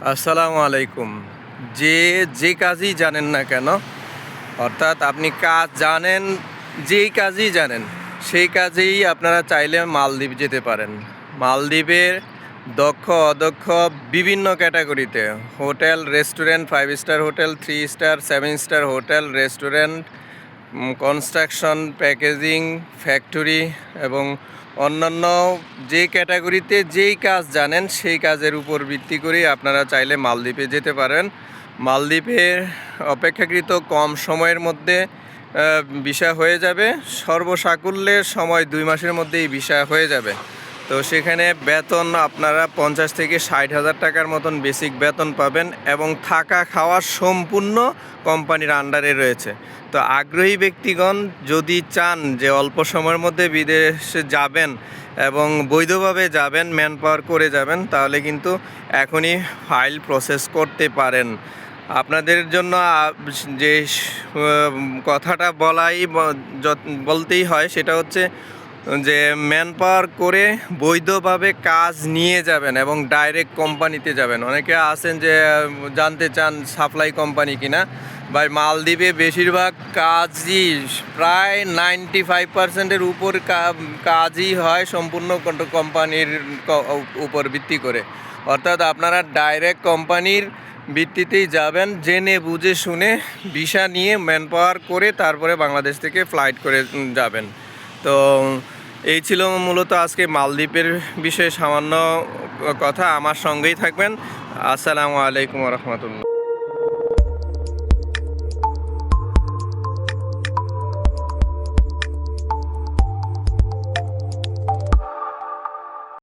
আসসালামু আলাইকুম। যে কাজই জানেন না কেন, অর্থাৎ আপনি কাজ জানেন, যেই কাজই জানেন সেই কাজেই আপনারা চাইলে মালদ্বীপ যেতে পারেন। মালদ্বীপের দক্ষ অদক্ষ বিভিন্ন ক্যাটাগরিতে hotel, restaurant, 5 star hotel, 3 star, 7 star hotel, restaurant, construction, packaging, factory এবং অন্যান্য যে ক্যাটাগরিতে যেই কাজ জানেন সেই কাজের উপর ভিত্তি করেই আপনারা চাইলে মালদ্বীপে যেতে পারেন। মালদ্বীপের অপেক্ষাকৃত কম সময়ের মধ্যে ভিসা হয়ে যাবে। সর্বসাকুল্যে সময় 2 মাসের মধ্যেই ভিসা হয়ে যাবে। তো সেখানে বেতন আপনারা 50 থেকে 60,000 টাকার মতন বেসিক বেতন পাবেন এবং থাকা খাওয়া সম্পূর্ণ কোম্পানির আন্ডারে রয়েছে। তো আগ্রহী ব্যক্তিগণ যদি চান যে অল্প সময়ের মধ্যে বিদেশে যাবেন এবং বৈধভাবে যাবেন, ম্যান পাওয়ার করে যাবেন, তাহলে কিন্তু এখনই ফাইল প্রসেস করতে পারেন। আপনাদের জন্য যে কথাটা বলতেই হয় সেটা হচ্ছে যে ম্যান পাওয়ার করে বৈধভাবে কাজ নিয়ে যাবেন এবং ডাইরেক্ট কোম্পানিতে যাবেন। অনেকে আছেন যে জানতে চান সাপ্লাই কোম্পানি কিনা। ভাই, মালদ্বীপে বেশিরভাগ কাজই প্রায় 95%-এর উপর কাজই হয় সম্পূর্ণ কোম্পানির উপর ভিত্তি করে। অর্থাৎ আপনারা ডাইরেক্ট কোম্পানির ভিত্তিতেই যাবেন, জেনে বুঝে শুনে ভিসা নিয়ে ম্যান পাওয়ার করে তারপরে বাংলাদেশ থেকে ফ্লাইট করে যাবেন। তো এই ছিল মূলত আজকে মালদ্বীপের বিষয়ে সামান্য কথা। আমার সঙ্গেই থাকবেন। আসসালামু আলাইকুম রহমতুল্লাহ।